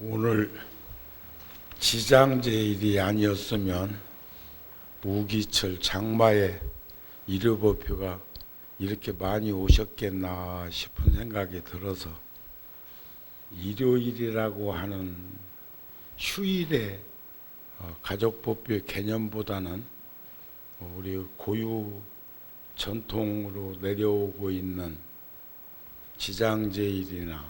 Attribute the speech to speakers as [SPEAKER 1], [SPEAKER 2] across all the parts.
[SPEAKER 1] 오늘 지장제일이 아니었으면 우기철 장마에 일요법표가 이렇게 많이 오셨겠나 싶은 생각이 들어서 일요일이라고 하는 휴일의 가족법표의 개념보다는 우리 고유 전통으로 내려오고 있는 지장제일이나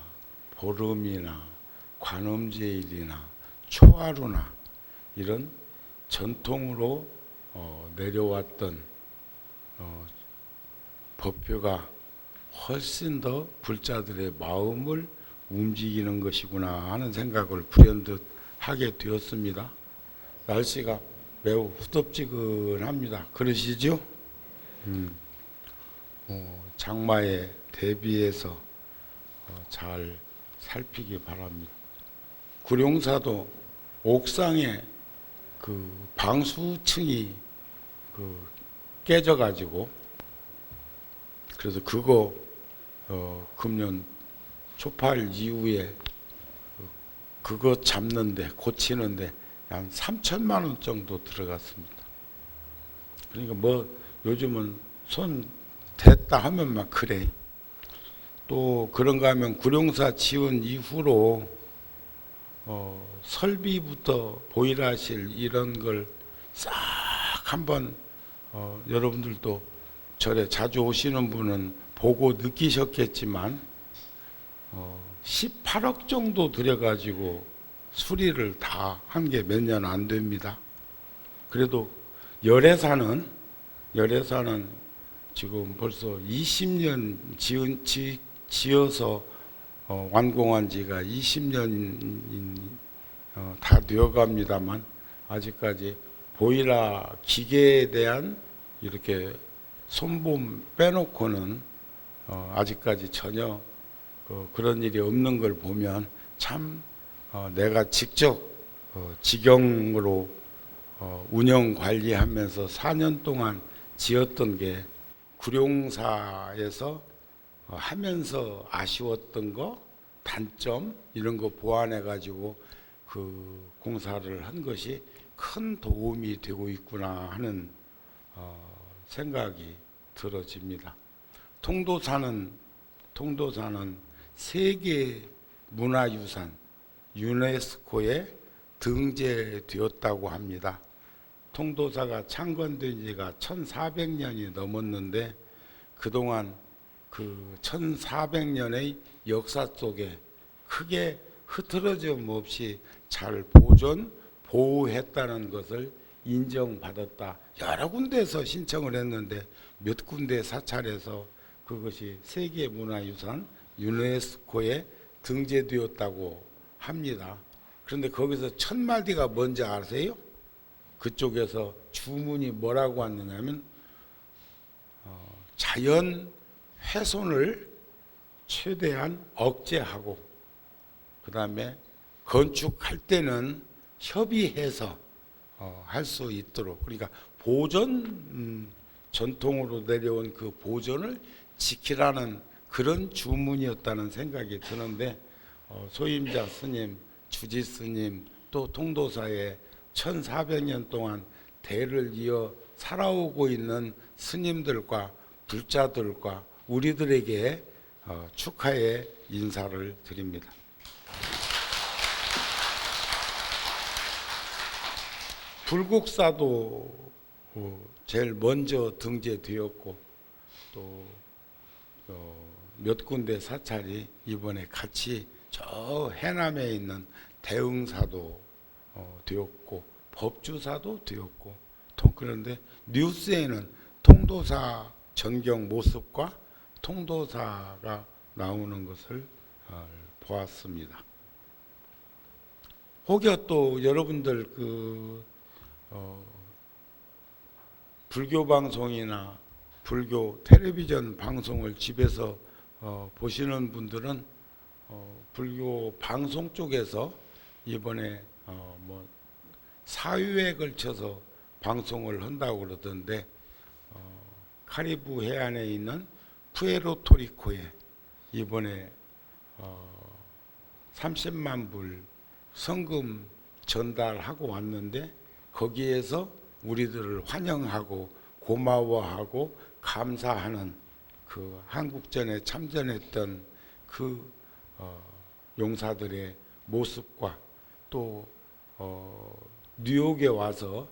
[SPEAKER 1] 보름이나 관음제일이나 초하루나 이런 전통으로 내려왔던 법표가 훨씬 더 불자들의 마음을 움직이는 것이구나 하는 생각을 불현듯 하게 되었습니다. 날씨가 매우 후덥지근합니다. 그러시죠? 장마에 대비해서 잘 살피기 바랍니다. 구룡사도 옥상에 그 방수층이 깨져가지고 그래서 그거 금년 초팔 이후에 그거 잡는데 고치는데 한 3천만 원 정도 들어갔습니다. 그러니까 뭐 요즘은 손 댔다 하면 막 그래. 또 그런가 하면 구룡사 지은 이후로 설비부터 보일하실 이런 걸 싹 한번 여러분들도 절에 자주 오시는 분은 보고 느끼셨겠지만 18억 정도 들여가지고 수리를 다 한 게 몇 년 안 됩니다. 그래도 열애사는 지금 벌써 20년 지어서 완공한 지가 20년이 다 되어갑니다만 아직까지 보일러 기계에 대한 이렇게 손봄 빼놓고는 아직까지 전혀 그런 일이 없는 걸 보면 참 내가 직접 직영으로 운영 관리하면서 4년 동안 지었던 게 구룡사에서 하면서 아쉬웠던 거, 단점 이런 거 보완해 가지고 그 공사를 한 것이 큰 도움이 되고 있구나 하는 생각이 들어집니다. 통도사는 세계 문화유산 유네스코에 등재되었다고 합니다. 통도사가 창건된 지가 1400년이 넘었는데 그동안 그 1400년의 역사 속에 크게 흐트러짐 없이 잘 보호했다는 것을 인정받았다. 여러 군데에서 신청을 했는데 몇 군데 사찰에서 그것이 세계문화유산 유네스코에 등재되었다고 합니다. 그런데 거기서 첫 마디가 뭔지 아세요? 그쪽에서 주문이 뭐라고 왔느냐면 자연 훼손을 최대한 억제하고 그 다음에 건축할 때는 협의해서 할 수 있도록 그러니까 보존 전통으로 내려온 그 보존을 지키라는 그런 주문이었다는 생각이 드는데 소임자 스님, 주지 스님 또 통도사의 1400년 동안 대를 이어 살아오고 있는 스님들과 불자들과 우리들에게 축하의 인사를 드립니다. 불국사도 제일 먼저 등재되었고 또 몇 군데 사찰이 이번에 같이 저 해남에 있는 대흥사도 되었고 법주사도 되었고 그런데 뉴스에는 통도사 전경 모습과 통도사가 나오는 것을 보았습니다. 혹여 또 여러분들 불교 방송이나 불교 텔레비전 방송을 집에서 보시는 분들은 불교 방송 쪽에서 이번에 뭐 사유에 걸쳐서 방송을 한다고 그러던데 카리브 해안에 있는 푸에르토리코에 이번에 30만 불 성금 전달하고 왔는데 거기에서 우리들을 환영하고 고마워하고 감사하는 그 한국전에 참전했던 그 용사들의 모습과 또 뉴욕에 와서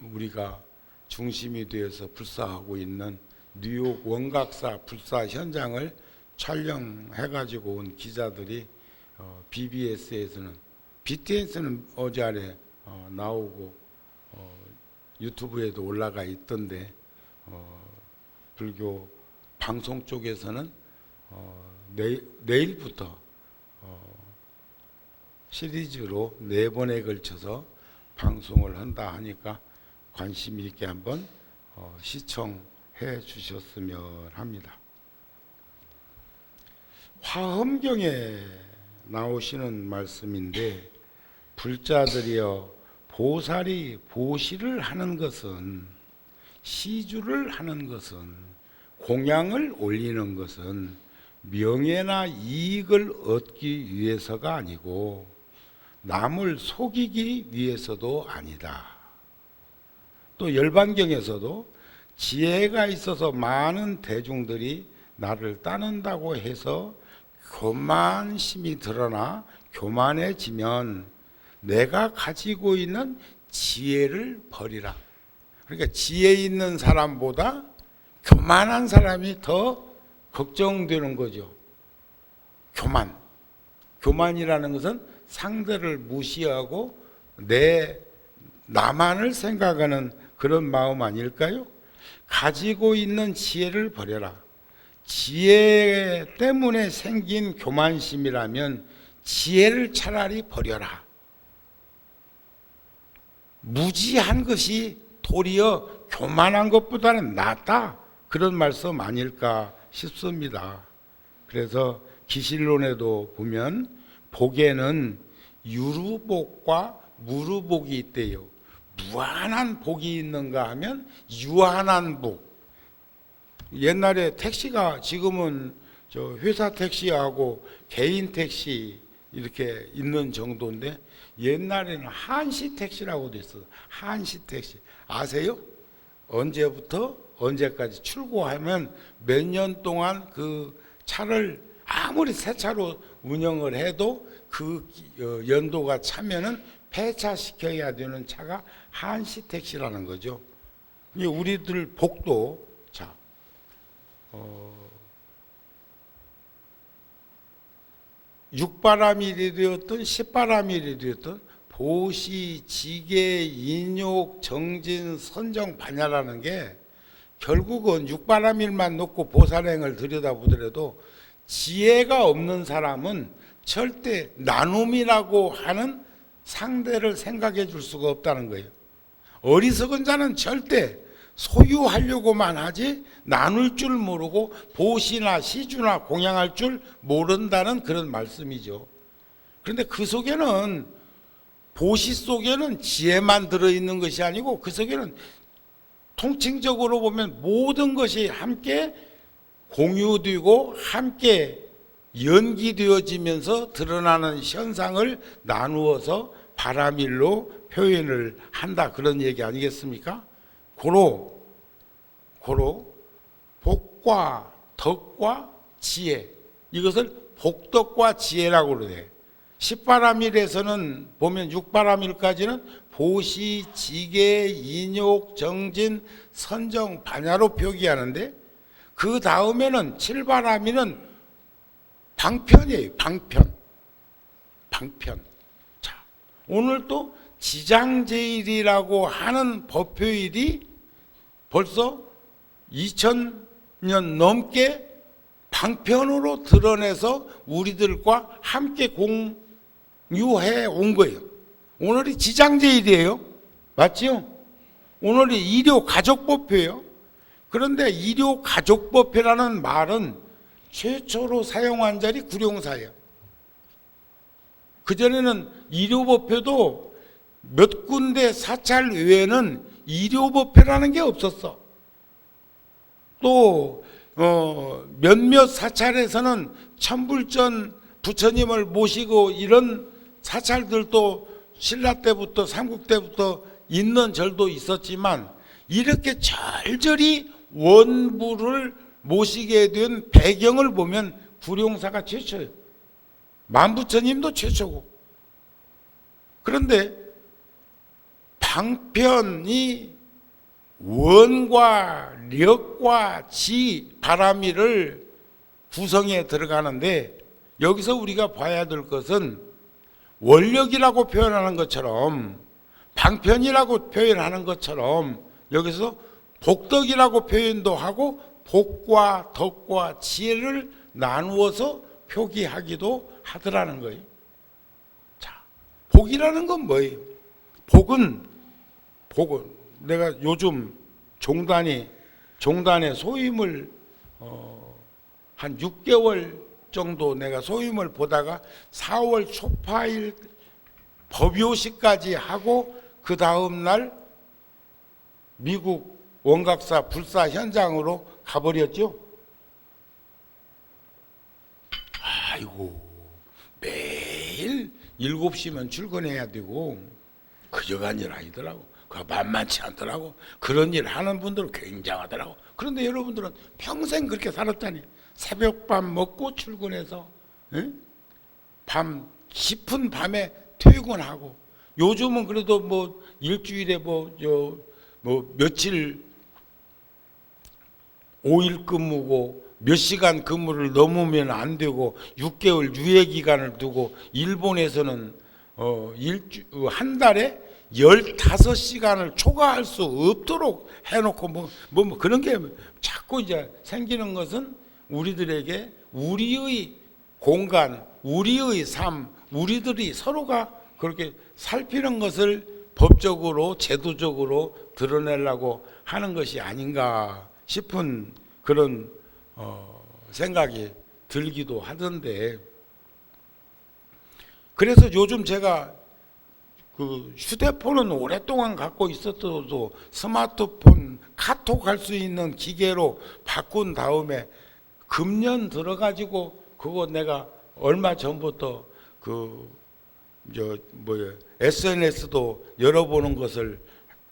[SPEAKER 1] 우리가 중심이 되어서 불사하고 있는 뉴욕 원각사 불사 현장을 촬영해가지고 온 기자들이 BBS에서는 BTS는 어제 안에 나오고 유튜브에도 올라가 있던데 불교 방송 쪽에서는 내일부터 시리즈로 4번에 걸쳐서 방송을 한다 하니까 관심 있게 한번 시청해 주셨으면 합니다. 화엄경에 나오시는 말씀인데 불자들이여 보살이 보시를 하는 것은 시주를 하는 것은 공양을 올리는 것은 명예나 이익을 얻기 위해서가 아니고 남을 속이기 위해서도 아니다. 또 열반경에서도 지혜가 있어서 많은 대중들이 나를 따른다고 해서 교만심이 드러나 교만해지면 내가 가지고 있는 지혜를 버리라. 그러니까 지혜 있는 사람보다 교만한 사람이 더 걱정되는 거죠. 교만이라는 것은 상대를 무시하고 나만을 생각하는 그런 마음 아닐까요? 가지고 있는 지혜를 버려라. 지혜 때문에 생긴 교만심이라면 지혜를 차라리 버려라. 무지한 것이 도리어 교만한 것보다는 낫다. 그런 말씀 아닐까 싶습니다. 그래서 기실론에도 보면 복에는 유루복과 무루복이 있대요. 무한한 복이 있는가 하면 유한한 복. 옛날에 택시가 지금은 저 회사 택시하고 개인 택시 이렇게 있는 정도인데 옛날에는 한시 택시라고 됐어요. 한시 택시 아세요? 언제부터 언제까지 출고하면 몇 년 동안 그 차를 아무리 새 차로 운영을 해도 그 연도가 차면은 폐차시켜야 되는 차가 한시 택시라는 거죠. 우리들 복도 자 육바람일이 되었든 십바람일이 되었든 보시, 지계, 인욕, 정진, 선정, 반야라는 게 결국은 육바람일만 놓고 보살행을 들여다보더라도 지혜가 없는 사람은 절대 나눔이라고 하는 상대를 생각해 줄 수가 없다는 거예요. 어리석은 자는 절대 소유하려고만 하지 나눌 줄 모르고 보시나 시주나 공양할 줄 모른다는 그런 말씀이죠. 그런데 그 속에는 보시 속에는 지혜만 들어있는 것이 아니고 그 속에는 통칭적으로 보면 모든 것이 함께 공유되고 함께 연기되어지면서 드러나는 현상을 나누어서 바라밀로 표현을 한다 그런 얘기 아니겠습니까? 고로 복과 덕과 지혜 이것을 복덕과 지혜라고 그러대. 십바람일에서는 보면 육바람일까지는 보시, 지계, 인욕, 정진, 선정, 반야로 표기하는데 그 다음에는 칠바람일은 방편이에요. 방편. 자, 오늘 또 지장제일이라고 하는 법표일이 벌써 2000년 넘게 방편으로 드러내서 우리들과 함께 공유해 온 거예요. 오늘이 지장제일이에요. 맞지요? 오늘이 일요가족법표예요. 그런데 일요가족법표라는 말은 최초로 사용한 자리 구룡사예요. 그전에는 일요법표도 몇 군데 사찰 외에는 일요법표라는 게 없었어. 또 몇몇 사찰에서는 천불전 부처님을 모시고 이런 사찰들도 신라 때부터 삼국 때부터 있는 절도 있었지만 이렇게 절절히 원부를 모시게 된 배경을 보면 구룡사가 최초예요. 만부처님도 최초고. 그런데 방편이 원과 력과 지, 바람이를 구성에 들어가는데 여기서 우리가 봐야 될 것은 원력이라고 표현하는 것처럼 방편이라고 표현하는 것처럼 여기서 복덕이라고 표현도 하고 복과 덕과 지혜를 나누어서 표기하기도 하더라는 거예요. 자, 복이라는 건 뭐예요? 복은 내가 요즘 종단에 소임을 한 6개월 정도 내가 소임을 보다가 4월 초파일 법요식까지 하고 그 다음 날 미국 원각사 불사 현장으로 가버렸죠. 아이고, 매일 7시면 출근해야 되고 그저간 일 아니더라고. 그거 만만치 않더라고. 그런 일 하는 분들은 굉장하더라고. 그런데 여러분들은 평생 그렇게 살았다니. 새벽밥 먹고 출근해서 밤 깊은 밤에 퇴근하고, 요즘은 그래도 뭐 일주일에 며칠 5일 근무고 몇 시간 근무를 넘으면 안 되고 6개월 유예 기간을 두고, 일본에서는 한 달에 15시간을 초과할 수 없도록 해놓고 뭐 그런 게 자꾸 이제 생기는 것은 우리들에게 우리의 공간, 우리의 삶, 우리들이 서로가 그렇게 살피는 것을 법적으로 제도적으로 드러내려고 하는 것이 아닌가 싶은 그런 생각이 들기도 하던데, 그래서 요즘 제가 그 휴대폰은 오랫동안 갖고 있었어도 스마트폰 카톡 할 수 있는 기계로 바꾼 다음에 금년 들어가지고 그거 내가 얼마 전부터 SNS도 열어보는 것을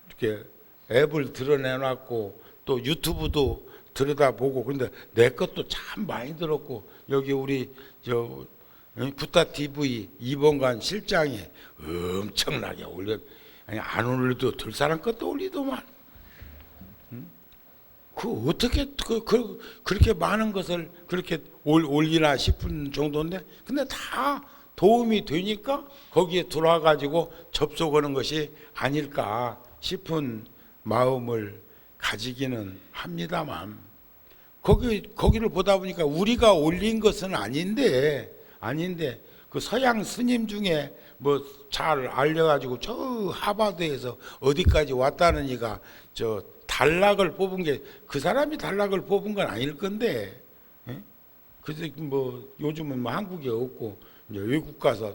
[SPEAKER 1] 이렇게 앱을 드러내놨고 또 유튜브도 들여다보고, 그런데 내 것도 참 많이 들었고, 여기 우리 부타 TV 이봉관 실장이 엄청나게 올려. 아니, 안 올려도 들 사람 것도 올리더만. 그 어떻게 그렇게 많은 것을 그렇게 올리나 싶은 정도인데, 근데 다 도움이 되니까 거기에 들어와 가지고 접속하는 것이 아닐까 싶은 마음을 가지기는 합니다만, 거기를 보다 보니까 우리가 올린 것은 아닌데 그 서양 스님 중에 뭐 잘 알려가지고 저 하버드에서 어디까지 왔다는 이가 저 단락을 뽑은 게, 그 사람이 단락을 뽑은 건 아닐 건데, 그래서 뭐 요즘은 뭐 한국에 없고 이제 외국 가서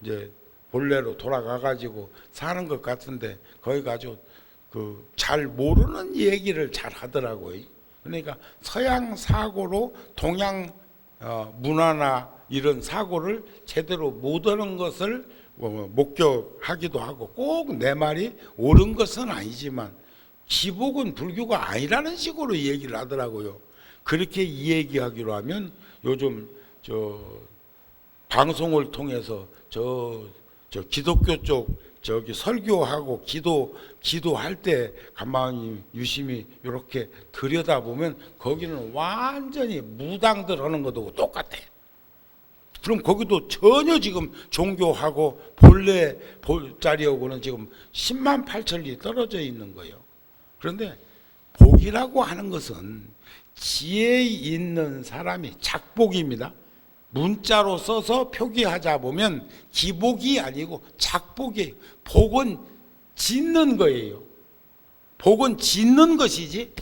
[SPEAKER 1] 이제 본래로 돌아가가지고 사는 것 같은데, 거기 가지고 그 잘 모르는 얘기를 잘 하더라고요. 그러니까 서양 사고로 동양 문화나 이런 사고를 제대로 못하는 것을 목격하기도 하고, 꼭 내 말이 옳은 것은 아니지만 기복은 불교가 아니라는 식으로 얘기를 하더라고요. 그렇게 이 얘기하기로 하면 요즘 방송을 통해서 기독교 쪽 저기 설교하고 기도할 때 가만히 유심히 이렇게 들여다보면 거기는 완전히 무당들 하는 것도 똑같아. 그럼 거기도 전혀 지금 종교하고 본래 자리하고는 지금 10만 8천리 떨어져 있는 거예요. 그런데 복이라고 하는 것은 지혜 있는 사람이, 작복입니다. 문자로 써서 표기하자 보면 기복이 아니고 작복이에요. 복은 짓는 거예요. 복은 짓는 것이지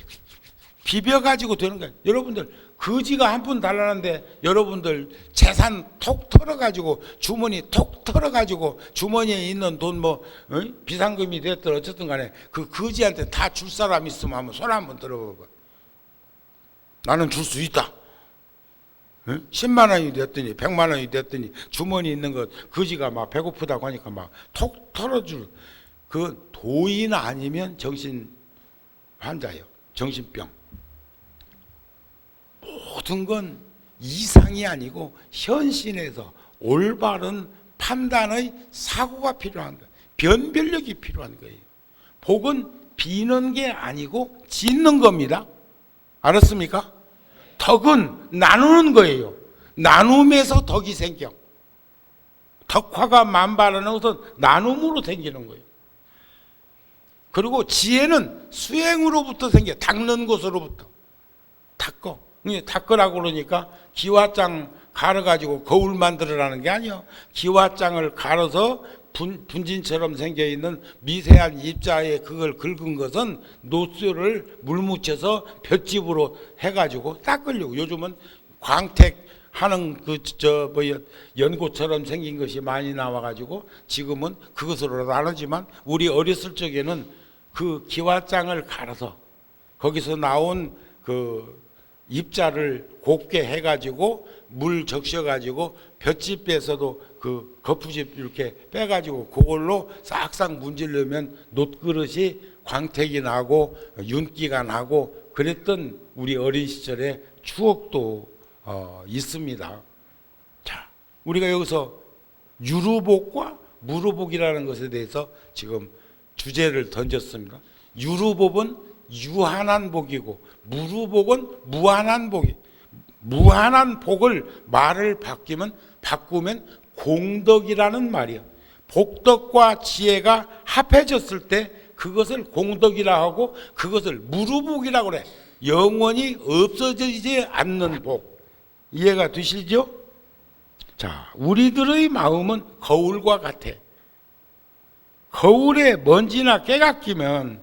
[SPEAKER 1] 비벼가지고 되는 거예요. 여러분들 거지가 한 푼 달라는데 여러분들 재산 톡 털어가지고, 주머니 톡 털어가지고 주머니에 있는 돈 비상금이 됐든 어쨌든 간에 그 거지한테 다 줄 사람 있으면 한번 손 한번 들어봐봐. 나는 줄 수 있다. 응? 10만 원이 됐더니 100만 원이 됐더니 주머니 있는 것 거지가 막 배고프다고 하니까 막 톡 털어줄 그 도인 아니면 정신 환자예요. 정신병. 모든 건 이상이 아니고 현실에서 올바른 판단의 사고가 필요한 거예요. 변별력이 필요한 거예요. 복은 비는 게 아니고 짓는 겁니다. 알았습니까? 덕은 나누는 거예요. 나눔에서 덕이 생겨. 덕화가 만발하는 것은 나눔으로 생기는 거예요. 그리고 지혜는 수행으로부터 생겨. 닦는 것으로부터. 닦어. 닦으라고 그러니까 기와장 갈아가지고 거울 만들으라는 게 아니에요. 기와장을 갈아서 분진처럼 생겨있는 미세한 입자에 그걸 긁은 것은 노쇠를 물 묻혀서 볏짚으로 해가지고 닦으려고. 요즘은 광택 하는 연고처럼 생긴 것이 많이 나와가지고 지금은 그것으로 나누지만 우리 어렸을 적에는 그 기와장을 갈아서 거기서 나온 그 입자를 곱게 해가지고 물 적셔가지고 볏짚에서도 그 거푸집 이렇게 빼가지고 그걸로 싹싹 문지르면 놋그릇이 광택이 나고 윤기가 나고 그랬던 우리 어린 시절의 추억도 있습니다. 자, 우리가 여기서 유루복과 무루복이라는 것에 대해서 지금 주제를 던졌습니다. 유루복은 유한한 복이고 무루복은 무한한 복이. 무한한 복을 말을 바꾸면 공덕이라는 말이야. 복덕과 지혜가 합해졌을 때 그것을 공덕이라 하고 그것을 무루복이라고 그래. 영원히 없어지지 않는 복. 이해가 되시죠? 자, 우리들의 마음은 거울과 같아. 거울에 먼지나 때가 끼면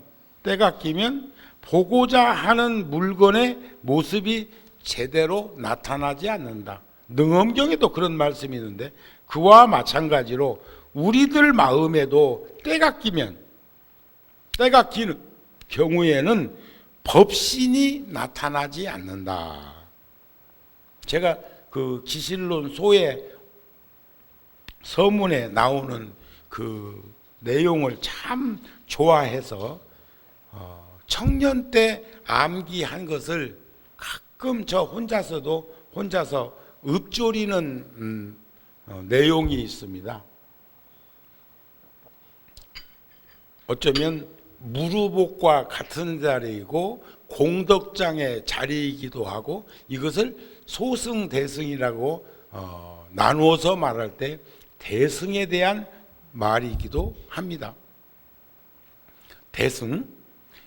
[SPEAKER 1] 보고자 하는 물건의 모습이 제대로 나타나지 않는다. 능엄경에도 그런 말씀이 있는데 그와 마찬가지로 우리들 마음에도 때가 끼는 경우에는 법신이 나타나지 않는다. 제가 그 기실론 소의 서문에 나오는 그 내용을 참 좋아해서 청년 때 암기한 것을 가끔 저 혼자서 읊조리는 내용이 있습니다. 어쩌면 무루복과 같은 자리이고 공덕장의 자리이기도 하고 이것을 소승대승이라고 나누어서 말할 때 대승에 대한 말이기도 합니다. 대승,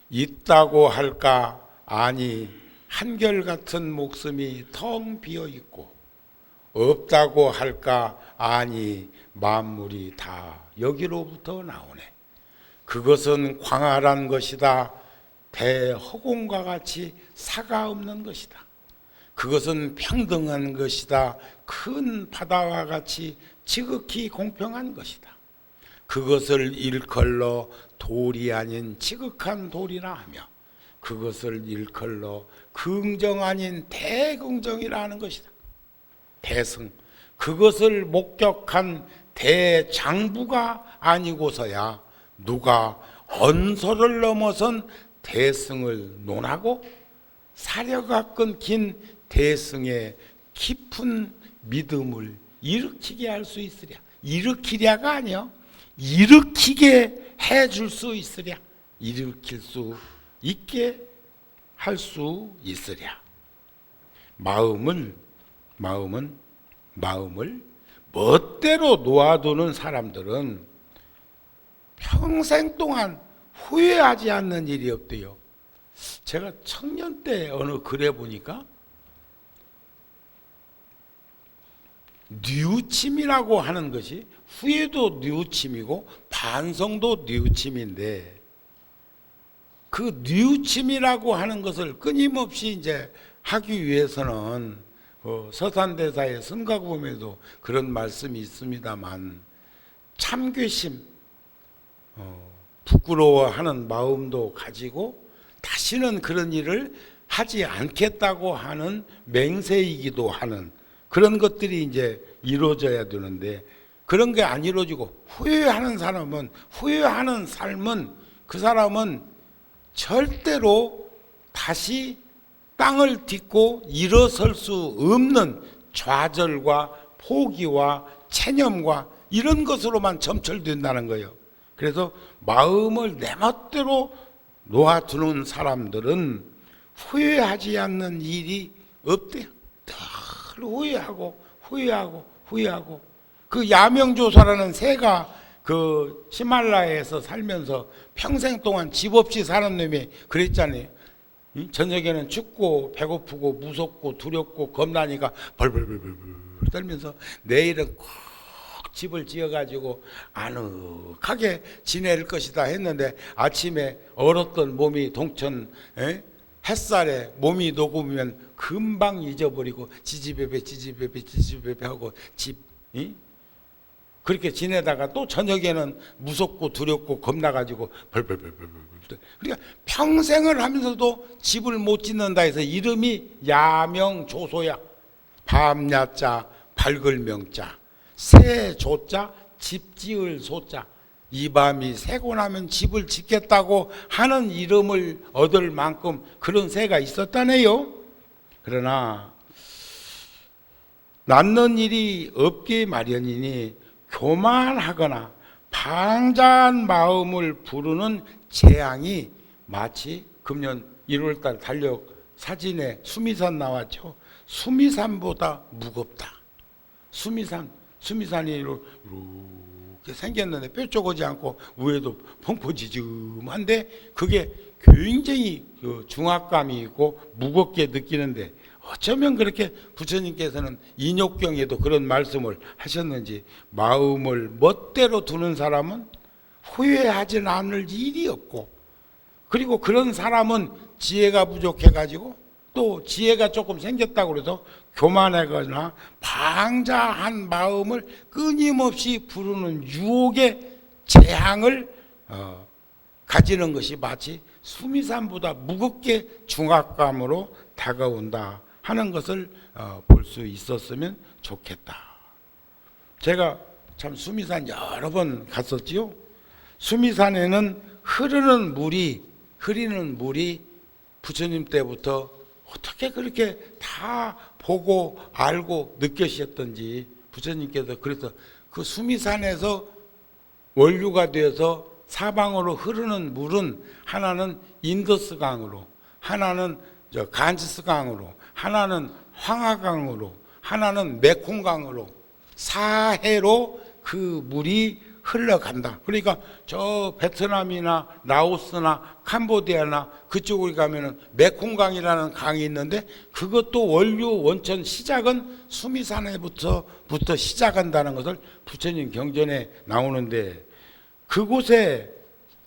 [SPEAKER 1] 있다고 할까 아니 한결같은 목숨이 텅 비어 있고 없다고 할까 아니 만물이 다 여기로부터 나오네. 그것은 광활한 것이다. 대허공과 같이 사가 없는 것이다. 그것은 평등한 것이다. 큰 바다와 같이 지극히 공평한 것이다. 그것을 일컬러 돌이 아닌 지극한 돌이라 하며 그것을 일컬러 긍정 아닌 대긍정이라 하는 것이다. 대승, 그것을 목격한 대장부가 아니고서야 누가 언서를 넘어선 대승을 논하고 사려가 끊긴 대승의 깊은 믿음을 일으키게 할 수 있으랴. 일으키랴가 아니요, 일으키게 해줄 수 있으랴. 일으킬 수 있게 할 수 있으랴. 마음을 멋대로 놓아두는 사람들은 평생 동안 후회하지 않는 일이 없대요. 제가 청년 때 어느 글에 보니까 뉘우침이라고 하는 것이 후회도 뉘우침이고 반성도 뉘우침인데 그 뉘우침이라고 하는 것을 끊임없이 이제 하기 위해서는 서산대사의 선가구음에도 그런 말씀이 있습니다만 참괴심, 부끄러워하는 마음도 가지고 다시는 그런 일을 하지 않겠다고 하는 맹세이기도 하는 그런 것들이 이제 이루어져야 되는데 그런 게 안 이루어지고 후회하는 사람은, 후회하는 삶은, 그 사람은 절대로 다시 땅을 딛고 일어설 수 없는 좌절과 포기와 체념과 이런 것으로만 점철된다는 거예요. 그래서 마음을 내 멋대로 놓아두는 사람들은 후회하지 않는 일이 없대요. 늘 후회하고. 그 야명조사라는 새가 그 히말라야에서 살면서 평생 동안 집 없이 사는 놈이 그랬잖아요. 저녁에는 춥고 배고프고 무섭고 두렵고 겁나니까 벌벌벌벌 떨면서 내일은 꼭 집을 지어가지고 아늑하게 지낼 것이다 했는데 아침에 얼었던 몸이 동천 햇살에 몸이 녹으면 금방 잊어버리고 지지배배 하고 집 그렇게 지내다가 또 저녁에는 무섭고 두렵고 겁나가지고 벌벌벌벌. 그러니까 평생을 하면서도 집을 못 짓는다 해서 이름이 야명조소야. 밤야자 밝을 명자, 새조자 집 지을 소자. 이 밤이 새고 나면 집을 짓겠다고 하는 이름을 얻을 만큼 그런 새가 있었다네요. 그러나 낫는 일이 없기 마련이니 교만하거나 방자한 마음을 부르는 재앙이 마치 금년 1월달 달력 사진에 수미산 나왔죠. 수미산보다 무겁다. 수미산이 이렇게 생겼는데 뾰족하지 않고 위에도 펑퍼지즘한데 그게 굉장히 중압감이 있고 무겁게 느끼는데 어쩌면 그렇게 부처님께서는 인욕경에도 그런 말씀을 하셨는지 마음을 멋대로 두는 사람은 후회하지 않을 일이 없고 그리고 그런 사람은 지혜가 부족해가지고 또 지혜가 조금 생겼다고 해서 교만하거나 방자한 마음을 끊임없이 부르는 유혹의 재앙을 가지는 것이 마치 수미산보다 무겁게 중압감으로 다가온다 하는 것을 볼 수 있었으면 좋겠다. 제가 참 수미산 여러 번 갔었지요. 수미산에는 흐르는 물이 부처님 때부터 어떻게 그렇게 다 보고 알고 느끼셨던지 부처님께서 그래서 그 수미산에서 원류가 되어서 사방으로 흐르는 물은 하나는 인더스강으로, 하나는 간지스강으로, 하나는 황하강으로, 하나는 메콩강으로 4해로 그 물이 흘러간다. 그러니까 저 베트남이나 라오스나 캄보디아나 그쪽으로 가면은 메콩강이라는 강이 있는데 그것도 원류 원천 시작은 수미산에부터 시작한다는 것을 부처님 경전에 나오는데 그곳에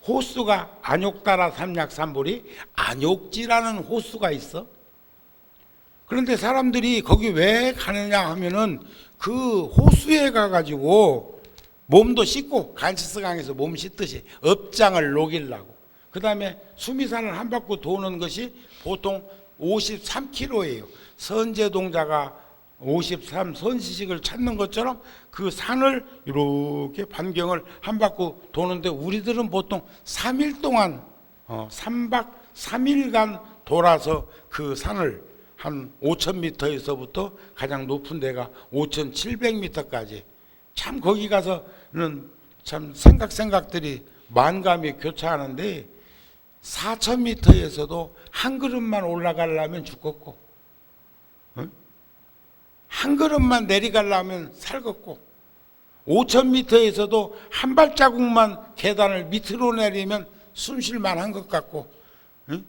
[SPEAKER 1] 호수가 안욕다라 삼약삼보리 안욕지라는 호수가 있어. 그런데 사람들이 거기 왜 가느냐 하면은 그 호수에 가가지고 몸도 씻고 간시스강에서 몸 씻듯이 업장을 녹이려고. 그 다음에 수미산을 한 바퀴 도는 것이 보통 53km예요. 선제동자가 53 선시식을 찾는 것처럼 그 산을 이렇게 반경을 한 바퀴 도는데 우리들은 보통 3일 동안 3박 3일간 돌아서 그 산을 한 5,000m에서부터 가장 높은 데가 5,700m까지 참 거기 가서는 참 생각들이 만감이 교차하는데 4,000m에서도 한 걸음만 올라가려면 죽겠고 한 걸음만 내려가려면 살겠고 5,000m에서도 한 발자국만 계단을 밑으로 내리면 숨쉴만 한 것 같고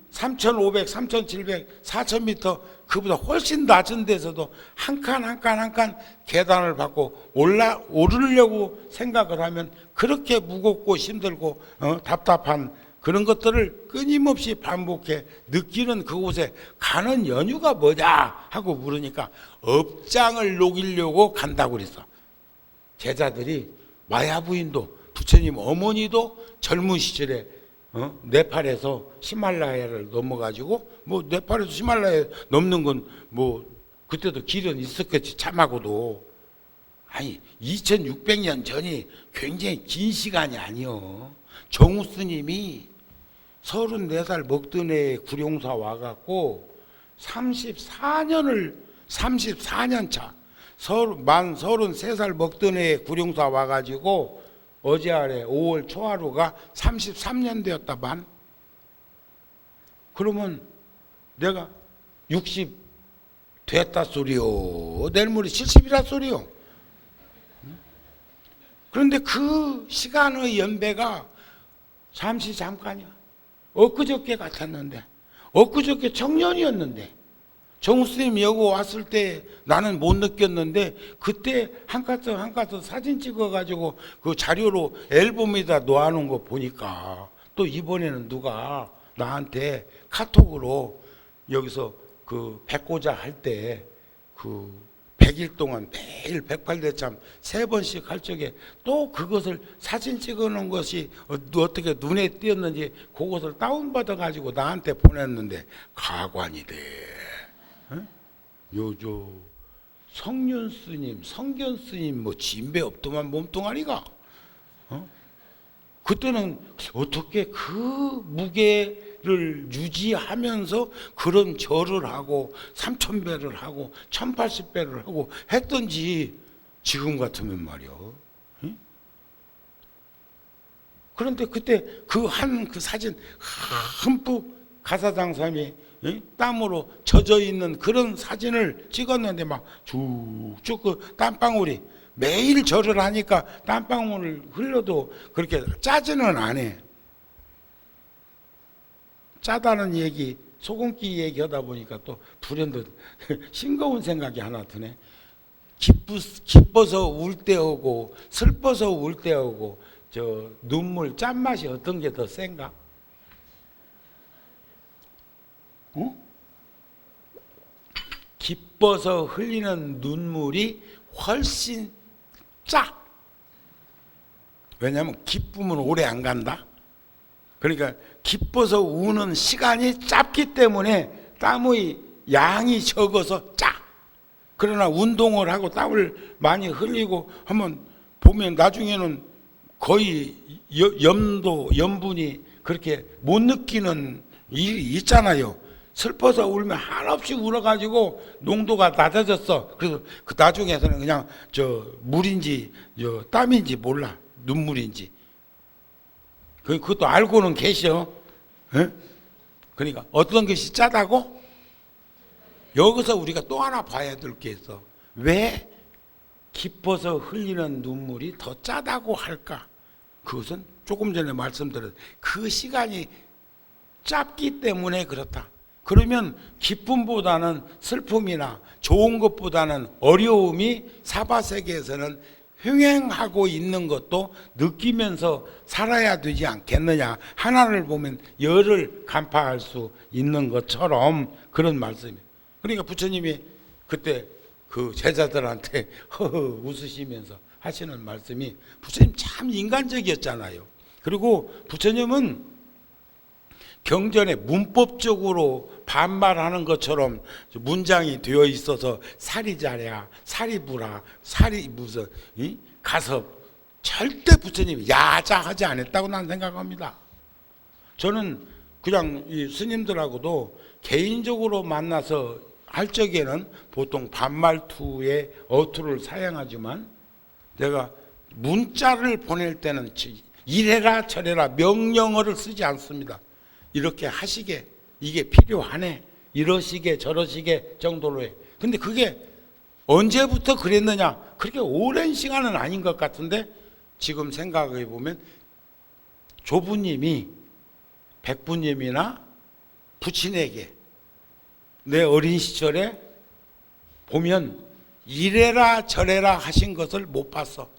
[SPEAKER 1] 3,500, 3,700, 4,000m 그보다 훨씬 낮은 데서도 한 칸 계단을 밟고 오르려고 생각을 하면 그렇게 무겁고 힘들고 답답한 그런 것들을 끊임없이 반복해 느끼는 그곳에 가는 연유가 뭐냐 하고 물으니까 업장을 녹이려고 간다고 그랬어. 제자들이 마야 부인도 부처님 어머니도 젊은 시절에 네팔에서 히말라야를 넘어가지고 뭐 네팔에서 히말라야 넘는 건 뭐 그때도 길은 있었겠지, 참하고도. 아니, 2600년 전이 굉장히 긴 시간이 아니요. 정우 스님이 34살 먹던 애 구룡사 와갖고 34년 차, 만 33살 먹던 애 구룡사 와가지고 어제 아래 5월 초하루가 33년 되었다만. 그러면 내가 60 됐다 소리요. 내일 모레 70이라 소리요. 그런데 그 시간의 연배가 잠깐이야. 엊그저께 같았는데, 엊그저께 청년이었는데, 정우스님 여기 왔을 때 나는 못 느꼈는데, 그때 한 카트 사진 찍어가지고 그 자료로 앨범에다 놓아놓은 거 보니까, 또 이번에는 누가 나한테 카톡으로 여기서 그 백고자 할 때 그 100일 동안 매일 108대참 3번씩 할 적에 또 그것을 사진 찍어 놓은 것이 어떻게 눈에 띄었는지 그것을 다운받아 가지고 나한테 보냈는데 가관이 돼. 요조 성윤 스님, 성견 스님 뭐 진배 없더만 몸뚱아리가. 그때는 어떻게 그 무게를 유지하면서 그런 절을 하고 3000배를 하고 1080배를 하고 했던지 지금 같으면 말이요. 그런데 그때 그 사진 흠뻑 가사장삼이 땀으로 젖어 있는 그런 사진을 찍었는데 막 쭉쭉 그 땀방울이 매일 절을 하니까 땀방울을 흘려도 그렇게 짜지는 않아. 짜다는 얘기, 소금기 얘기하다 보니까 또 불현듯 싱거운 생각이 하나 드네. 기뻐서 울 때 오고 슬퍼서 울 때 오고 저 눈물 짠맛이 어떤 게 더 센가? 기뻐서 흘리는 눈물이 훨씬 짜. 왜냐하면 기쁨은 오래 안 간다. 그러니까 기뻐서 우는 시간이 짧기 때문에 땀의 양이 적어서 짜. 그러나 운동을 하고 땀을 많이 흘리고 하면 보면 나중에는 거의 염분이 그렇게 못 느끼는 일이 있잖아요. 슬퍼서 울면 한없이 울어가지고 농도가 낮아졌어. 그래서 그 나중에서는 그냥 저 물인지 땀인지 몰라. 눈물인지. 그것도 알고는 계셔. 에? 그러니까 어떤 것이 짜다고? 여기서 우리가 또 하나 봐야 될 게 있어. 왜 기뻐서 흘리는 눈물이 더 짜다고 할까? 그것은 조금 전에 말씀드렸 그 시간이 짧기 때문에 그렇다. 그러면 기쁨보다는 슬픔이나 좋은 것보다는 어려움이 사바세계에서는 흥행하고 있는 것도 느끼면서 살아야 되지 않겠느냐. 하나를 보면 열을 간파할 수 있는 것처럼 그런 말씀이에요. 그러니까 부처님이 그때 그 제자들한테 허허 웃으시면서 하시는 말씀이 부처님 참 인간적이었잖아요. 그리고 부처님은 경전에 문법적으로 반말하는 것처럼 문장이 되어 있어서 살이 자랴, 살이 부라, 살이 무슨 가섭, 절대 부처님이 야자하지 않았다고 난 생각합니다. 저는 그냥 이 스님들하고도 개인적으로 만나서 할 적에는 보통 반말투의 어투를 사용하지만 내가 문자를 보낼 때는 이래라 저래라 명령어를 쓰지 않습니다. 이렇게 하시게, 이게 필요하네, 이러시게 저러시게 정도로 해. 근데 그게 언제부터 그랬느냐? 그렇게 오랜 시간은 아닌 것 같은데 지금 생각해 보면 조부님이 백부님이나 부친에게 내 어린 시절에 보면 이래라 저래라 하신 것을 못 봤어.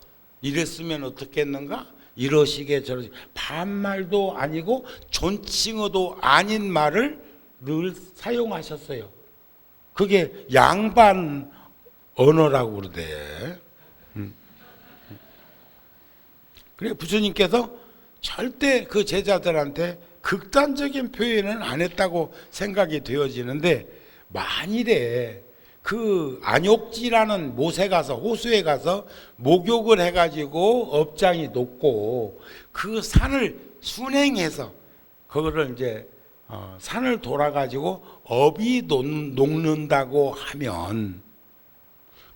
[SPEAKER 1] 이랬으면 어떻겠는가? 이러시게 저러시게. 반말도 아니고 존칭어도 아닌 말을 늘 사용하셨어요. 그게 양반 언어라고 그러대. 그래 부처님께서 절대 그 제자들한테 극단적인 표현은 안 했다고 생각이 되어지는데 만일에 그 안욕지라는 못에 가서 호수에 가서 목욕을 해가지고 업장이 높고 그 산을 순행해서 그거를 이제 산을 돌아가지고 업이 녹는다고 하면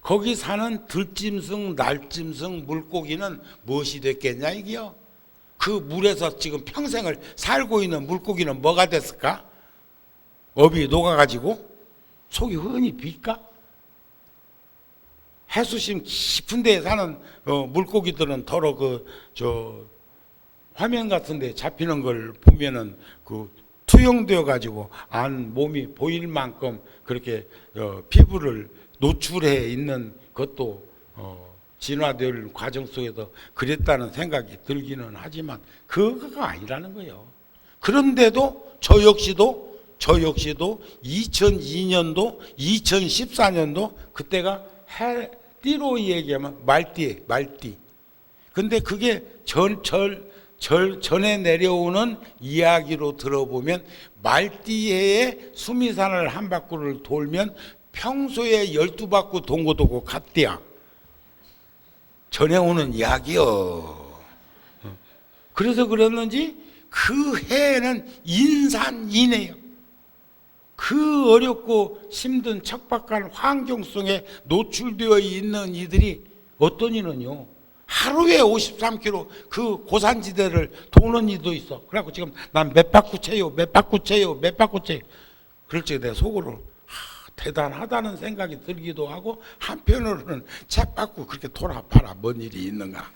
[SPEAKER 1] 거기 사는 들짐승, 날짐승, 물고기는 무엇이 됐겠냐 이게요. 그 물에서 지금 평생을 살고 있는 물고기는 뭐가 됐을까? 업이 녹아가지고 속이 흔히 빌까? 해수심 깊은 데에 사는 물고기들은 더러 화면 같은 데 잡히는 걸 보면은 그 투영되어 가지고 안 몸이 보일 만큼 그렇게 피부를 노출해 있는 것도 진화될 과정 속에서 그랬다는 생각이 들기는 하지만 그거가 아니라는 거예요. 그런데도 저 역시도 2002년도 2014년도 그때가 띠로 얘기하면 말띠. 근데 그게 전에 내려오는 이야기로 들어보면 말띠해에 수미산을 한 바퀴를 돌면 평소에 12바퀴 돈 것도 같대야. 전해 오는 이야기요. 그래서 그랬는지 그 해에는 인산이네요. 그 어렵고 힘든 척박한 환경 속에 노출되어 있는 이들이 어떤 이는요 하루에 53km 그 고산지대를 도는 이도 있어. 그래갖고 지금 난 몇 바퀴 채요. 그럴 때 내 속으로 대단하다는 생각이 들기도 하고 한편으로는 쳇바퀴 그렇게 돌아봐라 뭔 일이 있는가.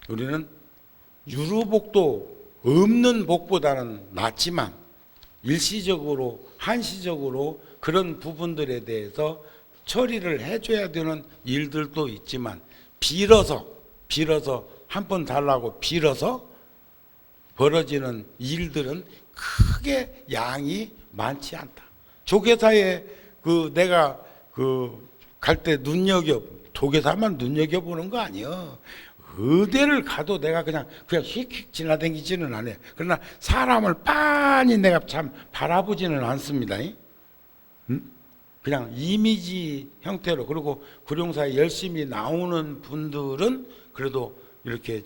[SPEAKER 1] 우리는 유루복도 없는 복보다는 낫지만 일시적으로 한시적으로 그런 부분들에 대해서 처리를 해줘야 되는 일들도 있지만 빌어서 한 번 달라고 빌어서 벌어지는 일들은 크게 양이 많지 않다. 조계사에 내가 갈 때 조계사만 눈여겨보는 거 아니야. 어디를 가도 내가 그냥 휙휙 지나다니지는 않아요. 그러나 사람을 빤히 내가 참 바라보지는 않습니다. 그냥 이미지 형태로. 그리고 구룡사에 열심히 나오는 분들은 그래도 이렇게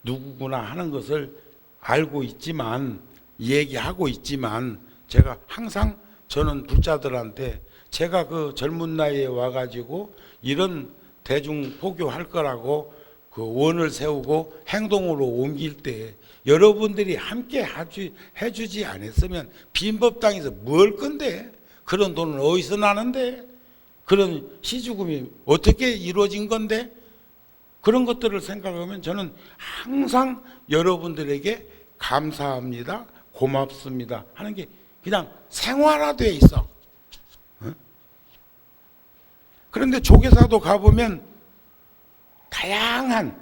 [SPEAKER 1] 누구구나 하는 것을 알고 있지만 얘기하고 있지만 제가 항상 저는 불자들한테 제가 그 젊은 나이에 와가지고 이런 대중 포교할 거라고 그 원을 세우고 행동으로 옮길 때 여러분들이 함께 해주지 않았으면 빈법당에서 뭘 건데? 그런 돈은 어디서 나는데? 그런 시주금이 어떻게 이루어진 건데? 그런 것들을 생각하면 저는 항상 여러분들에게 감사합니다, 고맙습니다 하는 게 그냥 생활화되어 있어. 그런데 조계사도 가보면 다양한,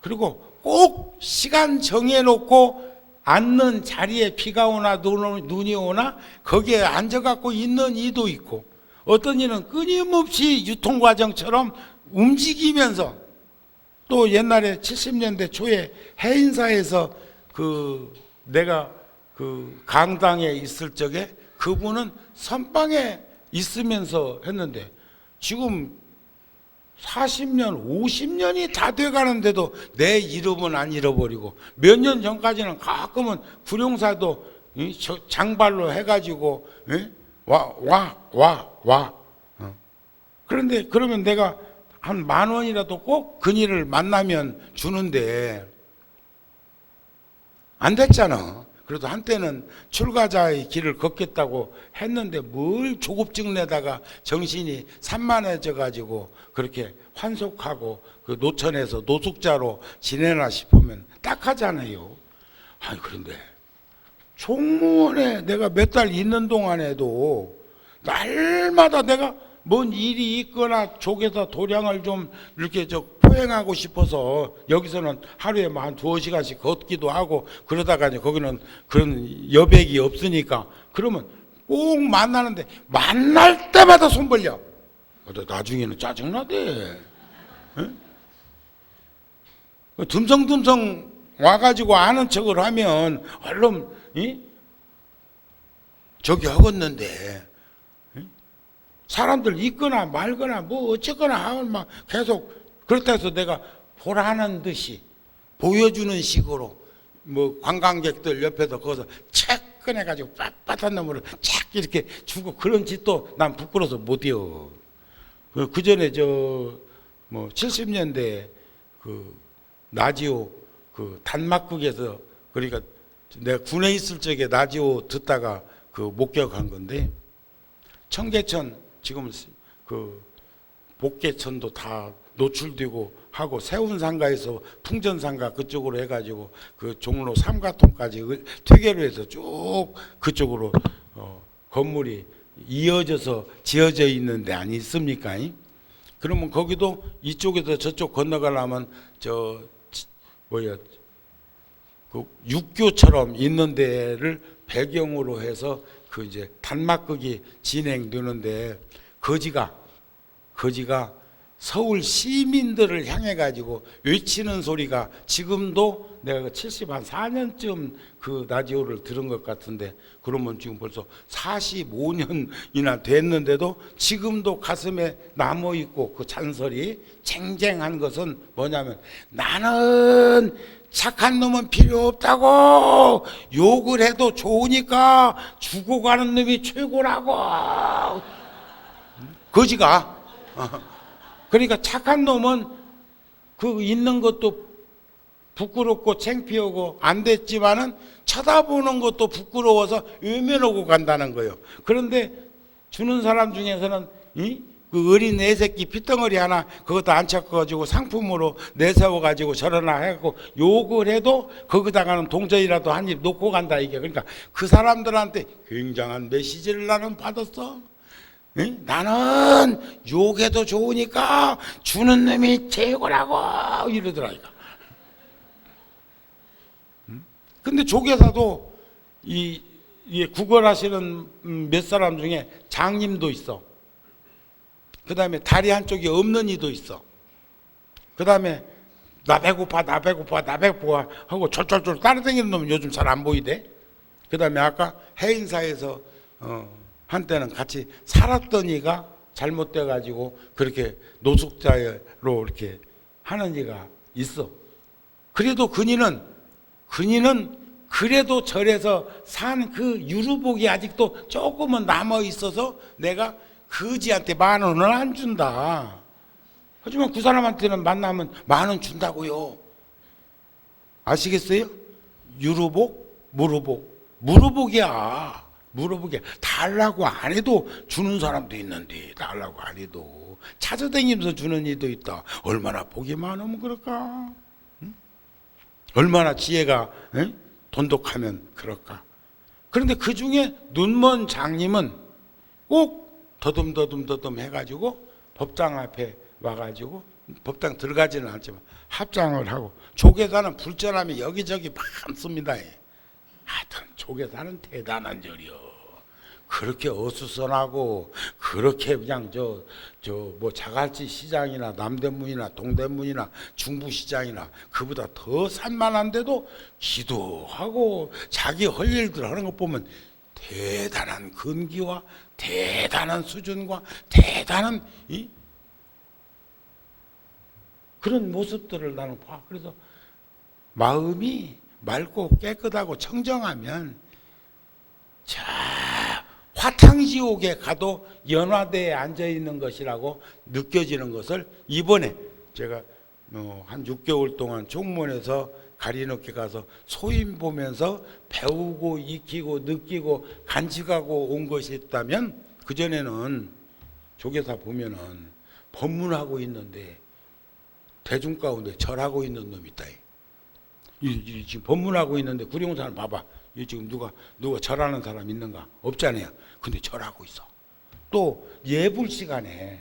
[SPEAKER 1] 그리고 꼭 시간 정해놓고 앉는 자리에 비가 오나 눈이 오나 거기에 앉아갖고 있는 이도 있고, 어떤 이는 끊임없이 유통과정처럼 움직이면서, 또 옛날에 70년대 초에 해인사에서 내가 강당에 있을 적에 그분은 선방에 있으면서 했는데 지금 40년, 50년이 다 돼가는데도 내 이름은 안 잃어버리고, 몇 년 전까지는 가끔은 구룡사도 장발로 해가지고 와. 그런데 그러면 내가 한 10,000원이라도 꼭 그니를 만나면 주는데 안 됐잖아. 그래도 한때는 출가자의 길을 걷겠다고 했는데 뭘 조급증 내다가 정신이 산만해져 가지고 그렇게 환속하고 그 노천에서 노숙자로 지내나 싶으면 딱하잖아요. 아니 그런데 총무원에 내가 몇 달 있는 동안에도 날마다 내가 뭔 일이 있거나 족에서 도량을 좀 이렇게 포행하고 싶어서 여기서는 하루에 한 2-3시간씩 걷기도 하고 그러다가 이제 거기는 그런 여백이 없으니까 그러면 꼭 만나는데 만날 때마다 손 벌려. 나중에는 짜증나대. 듬성듬성 와가지고 아는 척을 하면 얼른 저기 하겠는데 사람들 있거나 말거나 뭐 어쨌거나 하면 막 계속 그렇다 해서 내가 보라는 듯이 보여주는 식으로 뭐 관광객들 옆에서 거기서 착 꺼내가지고 빳빳한 놈으로 착 이렇게 주고 그런 짓도 난 부끄러워서 못해요. 그 전에 저 뭐 70년대 그 라디오 그 단막극에서 그러니까 내가 군에 있을 적에 라디오 듣다가 그 목격한 건데 청계천 지금 그 목계천도 다 노출되고 하고 세운상가에서 풍전상가 그쪽으로 해가지고 그 종로 삼가통까지 퇴계로 해서 쭉 그쪽으로 건물이 이어져서 지어져 있는 데 아니 있습니까? 그러면 거기도 이쪽에서 저쪽 건너가려면 저 뭐야 그 육교처럼 있는 데를 배경으로 해서 그 이제 단막극이 진행되는데 거지가 서울 시민들을 향해 가지고 외치는 소리가 지금도 내가 74년쯤 그 라디오를 들은 것 같은데 그러면 지금 벌써 45년이나 됐는데도 지금도 가슴에 남아 있고 그 잔소리 쟁쟁한 것은 뭐냐면 나는 착한 놈은 필요 없다고 욕을 해도 좋으니까 죽어가는 놈이 최고라고 거지가 그러니까 착한 놈은 그 있는 것도 부끄럽고 창피하고 안 됐지만은 쳐다보는 것도 부끄러워서 외면하고 간다는 거예요. 그런데 주는 사람 중에서는 그 어린 애새끼 핏덩어리 하나 그것도 안 찾아가지고 상품으로 내세워가지고 저러나 해갖고 욕을 해도 거기다가는 동전이라도 한 입 놓고 간다 이게. 그러니까 그 사람들한테 굉장한 메시지를 나는 받았어. 나는 욕해도 좋으니까 주는 놈이 최고라고 이러더라니까. 근데 조계사도 이 구걸하시는 몇 사람 중에 장님도 있어. 그 다음에 다리 한쪽이 없는 이도 있어. 그 다음에 나 배고파 하고 쫄쫄쫄 따라다니는 놈은 요즘 잘 안 보이대. 그 다음에 아까 해인사에서 한때는 같이 살았던 이가 잘못돼 가지고 그렇게 노숙자로 이렇게 하는 이가 있어. 그래도 근이는 그래도 절에서 산 그 유루복이 아직도 조금은 남아 있어서 내가 그지한테 10,000원을 안 준다. 하지만 그 사람한테는 만나면 10,000원 준다고요. 아시겠어요? 유루복, 무루복이야. 달라고 안 해도 주는 사람도 있는데 달라고 안 해도 찾아다니면서 주는 이도 있다. 얼마나 복이 많으면 그럴까? 응? 얼마나 지혜가 돈독하면 그럴까? 그런데 그 중에 눈먼 장님은 꼭 더듬 해가지고 법당 앞에 와가지고 법당 들어가지는 않지만 합장을 하고 조계사는 불전하면 여기저기 많습니다. 하여튼 조계사는 대단한 절이요. 그렇게 어수선하고 그렇게 그냥 뭐 자갈치 시장이나 남대문이나 동대문이나 중부시장이나 그보다 더 산만한데도 기도하고 자기 할 일들 하는 것 보면 대단한 근기와 대단한 수준과 대단한 그런 모습들을 나는 봐. 그래서 마음이 맑고 깨끗하고 청정하면 저 화탕지옥에 가도 연화대에 앉아있는 것이라고 느껴지는 것을 이번에 제가 한 6개월 동안 총무원에서 가리늦게 가서 소임 보면서 배우고 익히고 느끼고 간직하고 온 것이 있다면 그전에는 조계사 보면은 법문하고 있는데 대중 가운데 절하고 있는 놈이 있다. 지금 법문하고 있는데 구룡산을 봐봐. 이 지금 누가 절하는 사람 있는가? 없잖아요. 근데 절하고 있어. 또 예불 시간에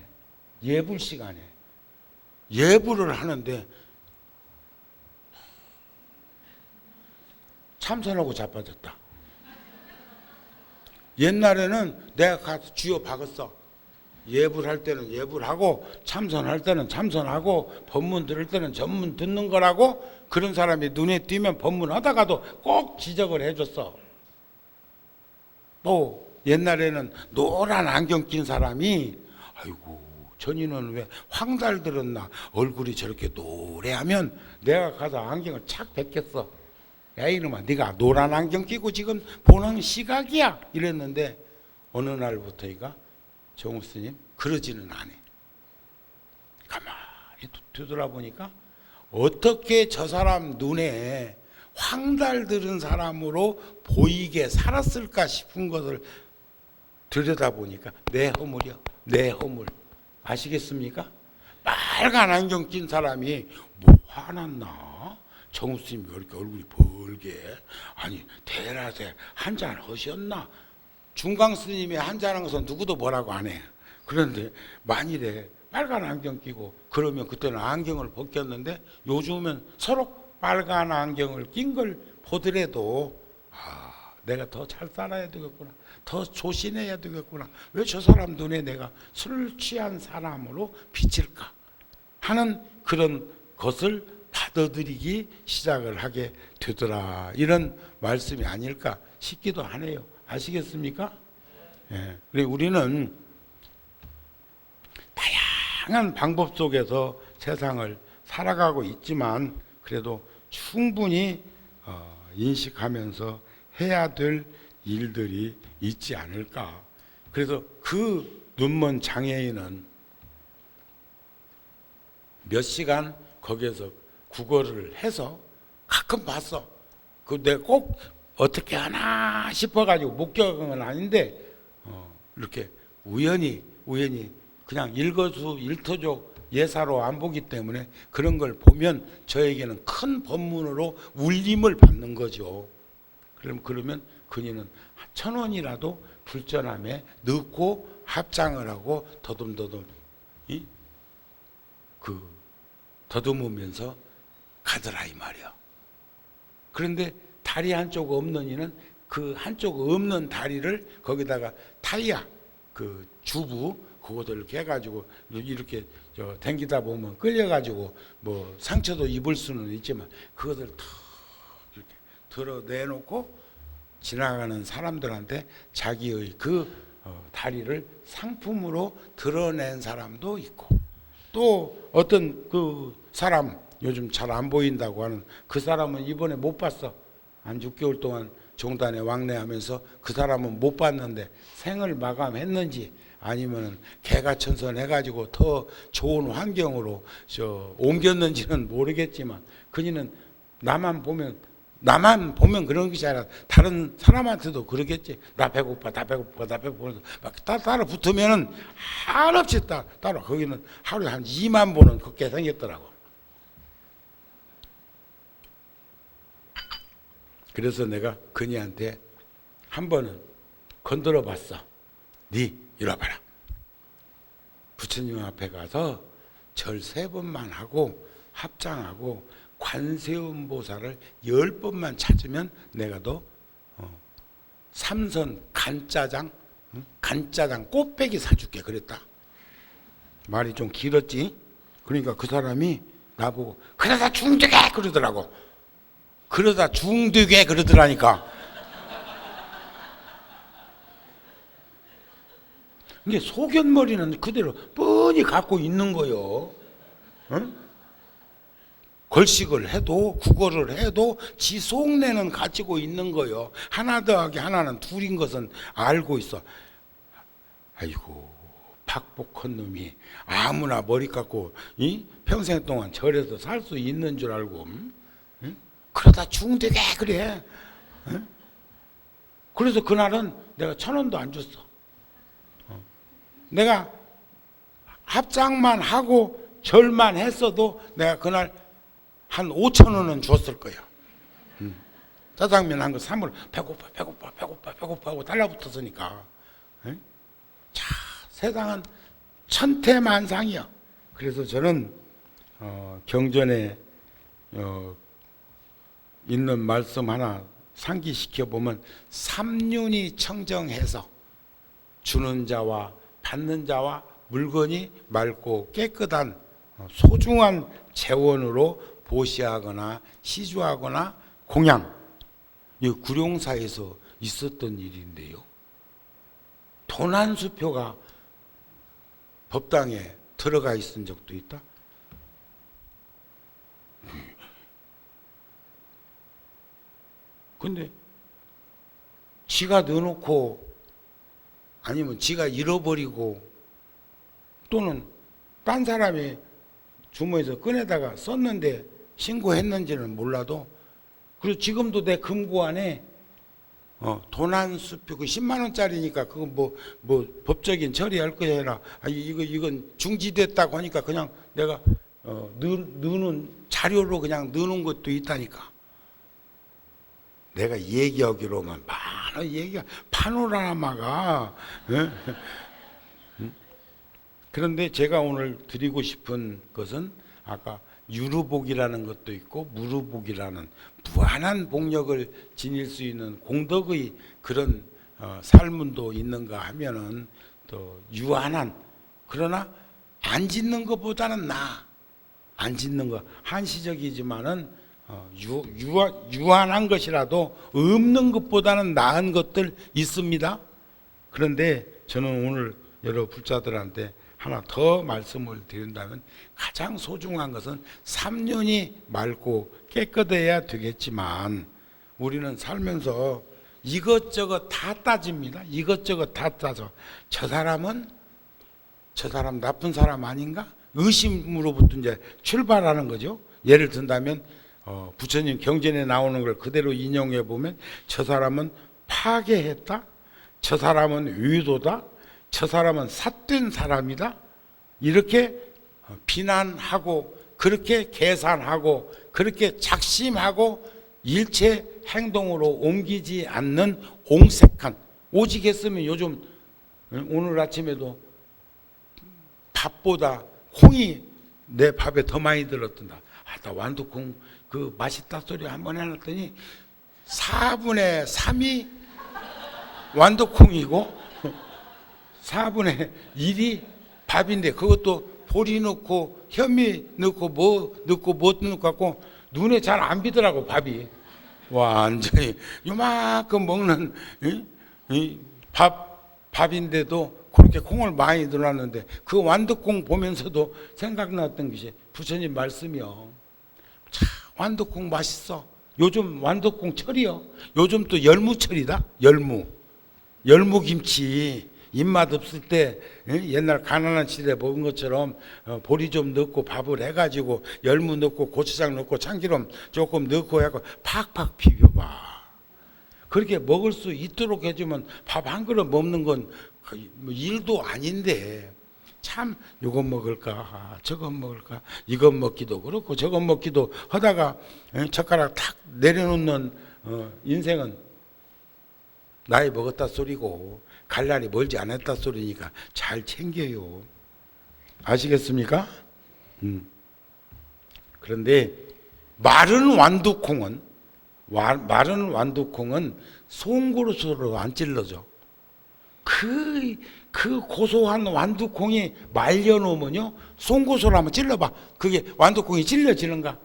[SPEAKER 1] 예불을 하는데 참선하고 자빠졌다. 옛날에는 내가 가서 주여 박았어. 예불할 때는 예불하고 참선할 때는 참선하고 법문 들을 때는 전문 듣는 거라고 그런 사람이 눈에 띄면 법문하다가도 꼭 지적을 해줬어. 또 옛날에는 노란 안경 낀 사람이 아이고 전이는 왜 황달 들었나 얼굴이 저렇게 노래하면 내가 가서 안경을 착 벗겼어. 야 이놈아 네가 노란 안경 끼고 지금 보는 시각이야 이랬는데 어느 날부터이가 정우 스님 그러지는 않아. 가만히 되돌아보니까 어떻게 저 사람 눈에 황달 들은 사람으로 보이게 살았을까 싶은 것을 들여다보니까 내 허물이요. 내 허물. 아시겠습니까? 빨간 안경 낀 사람이 뭐 화났나? 정우 스님이 왜 이렇게 얼굴이 벌게? 아니 대낮에 한잔 하셨나? 중강 스님이 한잔한 것은 누구도 뭐라고 안 해. 그런데 만일에 빨간 안경 끼고 그러면 그때는 안경을 벗겼는데 요즘은 서로 빨간 안경을 낀 걸 보더라도 내가 더 잘 살아야 되겠구나. 더 조심해야 되겠구나. 왜 저 사람 눈에 내가 술 취한 사람으로 비칠까 하는 그런 것을 받아들이기 시작을 하게 되더라. 이런 말씀이 아닐까 싶기도 하네요. 아시겠습니까? 예. 우리는 다양한 방법 속에서 세상을 살아가고 있지만 그래도 충분히 인식하면서 해야 될 일들이 있지 않을까. 그래서 그 눈먼 장애인은 몇 시간 거기에서 국어를 해서 가끔 봤어. 그 내가 꼭 어떻게 하나 싶어가지고 목격은 아닌데 이렇게 우연히 그냥 일거수일투족 예사로 안 보기 때문에 그런 걸 보면 저에게는 큰 법문으로 울림을 받는 거죠. 그러면 그녀는 1,000원이라도 불전함에 넣고 합장을 하고 더듬더듬 더듬으면서 가더라 이 말이야. 그런데 다리 한쪽 없는 이는 그 한쪽 없는 다리를 거기다가 타이야 그 주부 그것을 깨가지고 이렇게 댕기다 보면 끌려가지고 뭐 상처도 입을 수는 있지만 그것을 탁 이렇게 드러내놓고 지나가는 사람들한테 자기의 그 다리를 상품으로 드러낸 사람도 있고 또 어떤 그 사람 요즘 잘 안 보인다고 하는 그 사람은 이번에 못 봤어. 한 6개월 동안 종단에 왕래하면서 그 사람은 못 봤는데 생을 마감했는지 아니면 개가천선 해가지고 더 좋은 환경으로 옮겼는지는 모르겠지만 그녀는 나만 보면 그런 것이 아니라 다른 사람한테도 그러겠지. 나 배고파 막 따라 붙으면은 한없이 따라 거기는 하루에 한 2만 번은 걷게 생겼더라고. 그래서 내가 그녀한테 한 번은 건드려 봤어. 네 이리 와봐라. 부처님 앞에 가서 절 3번만 하고 합장하고 관세음보살을 10번만 찾으면 내가 너 삼선 간짜장 꽃배기 사줄게 그랬다. 말이 좀 길었지. 그러니까 그 사람이 나보고 그러다 중되게 그러더라고. 그러다 중되게 그러더라니까. 근데 소견머리는 그대로 뻔히 갖고 있는 거요. 응? 걸식을 해도 국어를 해도 지 속내는 가지고 있는 거요. 하나 더하기 하나는 둘인 것은 알고 있어. 아이고 박복한 놈이 아무나 머리 깎고 평생 동안 절에서 살 수 있는 줄 알고 그러다 중되게 그래. 그래서 그날은 내가 1,000원도 안 줬어. 내가 합장만 하고 절만 했어도 내가 그날 한 5,000원은 줬을 거야. 짜장면 한 거 3을 배고파 하고 달라붙었으니까. 자, 세상은 천태만상이야. 그래서 저는 경전에 있는 말씀 하나 상기시켜 보면 삼륜이 청정해서 주는 자와 받는 자와 물건이 맑고 깨끗한 소중한 재원으로 보시하거나 시주하거나 공양. 이 구룡사에서 있었던 일인데요. 도난수표가 법당에 들어가 있은 적도 있다. 근데 지가 넣어놓고 아니면 지가 잃어버리고 또는 딴 사람이 주머니에서 꺼내다가 썼는데 신고했는지는 몰라도, 그리고 지금도 내 금고 안에 도난수표 그 10만 원짜리니까 그건 뭐 법적인 처리할 거야 해라. 이건 중지됐다고 하니까 그냥 내가 넣는 자료로 그냥 넣는 것도 있다니까. 내가 얘기하기로만 많은 얘기가 파노라마가. 그런데 제가 오늘 드리고 싶은 것은 아까 유루복이라는 것도 있고 무루복이라는 무한한 복력을 지닐 수 있는 공덕의 그런 삶문도 있는가 하면은 또 유한한, 그러나 안 짓는 것보다는 안 짓는 거 한시적이지만은 유한한 것이라도 없는 것보다는 나은 것들 있습니다. 그런데 저는 오늘 여러 불자들한테 하나 더 말씀을 드린다면, 가장 소중한 것은 삼륜이 맑고 깨끗해야 되겠지만 우리는 살면서 이것저것 다 따집니다. 이것저것 다 따져. 저 사람 나쁜 사람 아닌가? 의심으로부터 이제 출발하는 거죠. 예를 든다면 부처님 경전에 나오는 걸 그대로 인용해 보면, 저 사람은 파괴했다, 저 사람은 의도다, 저 사람은 삿된 사람이다, 이렇게 비난하고 그렇게 계산하고 그렇게 작심하고 일체 행동으로 옮기지 않는 옹색한, 오직 했으면 요즘 오늘 아침에도 밥보다 콩이 내 밥에 더 많이 들었던다. 나 완두콩 그 맛있다 소리 한번 해놨더니 4분의 3이 완두콩이고 4분의 1이 밥인데, 그것도 보리 넣고 현미 넣고 뭐 넣고 갖고 눈에 잘 안 비더라고 밥이. 완전히 요만큼 먹는 밥인데도 그렇게 콩을 많이 넣어놨는데, 그 완두콩 보면서도 생각났던 것이 부처님 말씀이요. 참 완두콩 맛있어. 요즘 완두콩 철이요. 요즘 또 열무철이다. 열무김치. 입맛 없을 때 옛날 가난한 시대에 먹은 것처럼 보리 좀 넣고 밥을 해가지고 열무 넣고 고추장 넣고 참기름 조금 넣고 해서 팍팍 비벼봐. 그렇게 먹을 수 있도록 해주면 밥 한 그릇 먹는 건 일도 아닌데, 참 이것 먹을까 저것 먹을까, 이것 먹기도 그렇고 저것 먹기도 하다가 젓가락 탁 내려놓는 인생은 나이 먹었다 소리고 갈 날이 멀지 않았다 소리니까 잘 챙겨요. 아시겠습니까? 그런데 마른 완두콩은 송그릇으로 안 찔러져. 그 고소한 완두콩이 말려놓으면요, 송곳으로 한번 찔러봐. 그게 완두콩이 찔려지는가?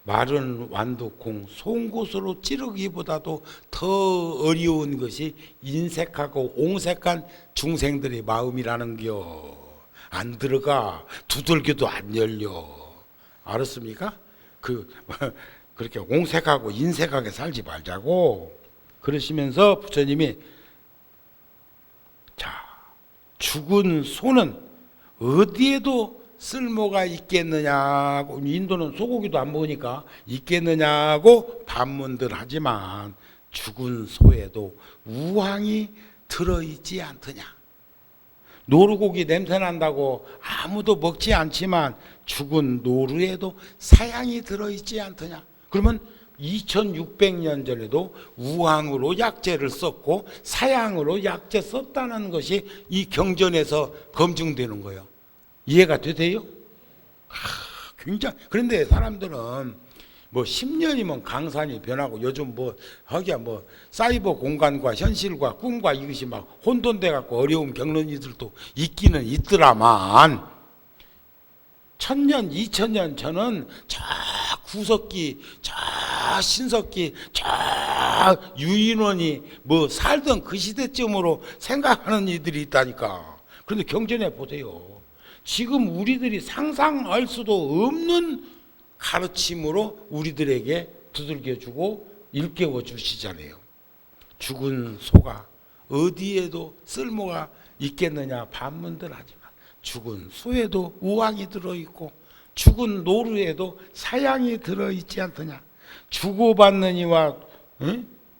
[SPEAKER 1] 마른 완두콩 송곳으로 찌르기보다도 더 어려운 것이 인색하고 옹색한 중생들의 마음이라는겨. 안 들어가. 두들겨도 안 열려. 알았습니까? 그렇게 옹색하고 인색하게 살지 말자고 그러시면서 부처님이, 자, 죽은 소는 어디에도 쓸모가 있겠느냐고, 인도는 소고기도 안 먹으니까 있겠느냐고 반문들 하지만 죽은 소에도 우황이 들어있지 않더냐. 노루고기 냄새 난다고 아무도 먹지 않지만 죽은 노루에도 사양이 들어있지 않더냐. 그러면 2600년 전에도 우황으로 약재를 썼고 사양으로 약재 썼다는 것이 이 경전에서 검증되는 거예요. 이해가 되세요? 굉장히. 그런데 사람들은 뭐 10년이면 강산이 변하고 요즘 하기야 사이버 공간과 현실과 꿈과 이것이 막 혼돈돼 갖고 어려움 겪는 이들도 있기는 있더라만, 1000년, 2000년 전은 저 구석기, 저 신석기, 저 유인원이 뭐 살던 그 시대쯤으로 생각하는 이들이 있다니까. 그런데 경전해 보세요. 지금 우리들이 상상할 수도 없는 가르침으로 우리들에게 두들겨주고 일깨워 주시잖아요. 죽은 소가 어디에도 쓸모가 있겠느냐 반문들 하지만 죽은 소에도 우황이 들어있고 죽은 노루에도 사양이 들어있지 않더냐. 주고받는 이와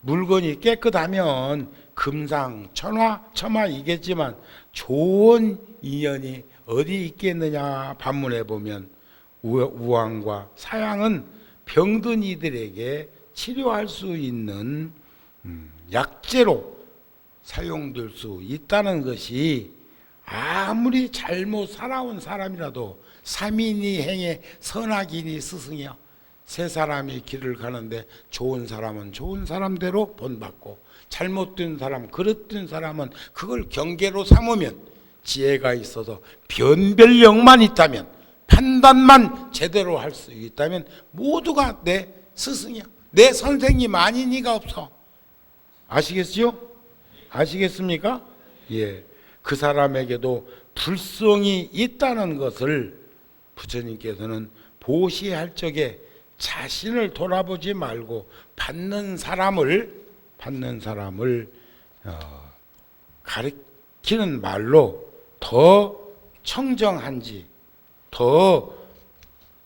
[SPEAKER 1] 물건이 깨끗하면 금상 천하이겠지만 좋은 인연이 어디 있겠느냐 반문해 보면 우황과 사양은 병든 이들에게 치료할 수 있는 약재로 사용될 수 있다는 것이 아무리 잘못 살아온 사람이라도 삼인이 행해 선악인이 스승이여. 세 사람이 길을 가는데 좋은 사람은 좋은 사람대로 본받고 잘못된 사람, 그릇된 사람은 그걸 경계로 삼으면 지혜가 있어서 변별력만 있다면 판단만 제대로 할 수 있다면 모두가 내 스승이야. 내 선생님 아닌 이가 없어. 아시겠지요? 아시겠습니까? 예. 그 사람에게도 불성이 있다는 것을 부처님께서는 보시할 적에 자신을 돌아보지 말고 받는 사람을 가리키는 말로 더 청정한지 더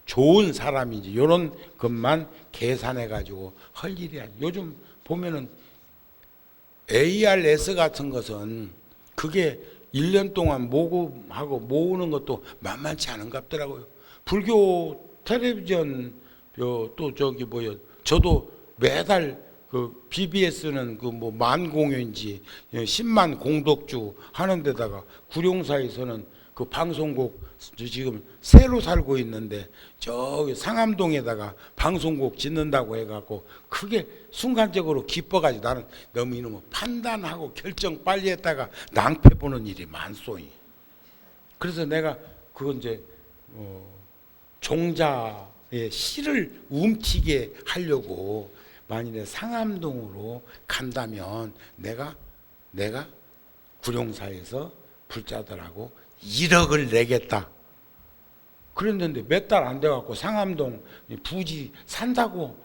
[SPEAKER 1] 좋은 사람인지 이런 것만 계산해 가지고 할 일이 아니에요. 요즘 보면은 ARS 같은 것은 그게 1년 동안 모금하고 모으는 것도 만만치 않은 값더라고요. 불교 텔레비전 또 저기 뭐요. 저도 매달 그 BBS는 그 뭐 만 공연인지 10만 공덕주 하는 데다가 구룡사에서는 그 방송국 지금 새로 살고 있는데 저기 상암동에다가 방송국 짓는다고 해갖고 그게 순간적으로 기뻐가지고 나는 너무 이놈의 판단하고 결정 빨리 했다가 낭패 보는 일이 많소이. 그래서 내가 그건 이제 종자의 씨를 움튀게 하려고 만일에 상암동으로 간다면 내가 구룡사에서 불자들하고 1억을 내겠다. 그랬는데 몇 달 안 돼갖고 상암동 부지 산다고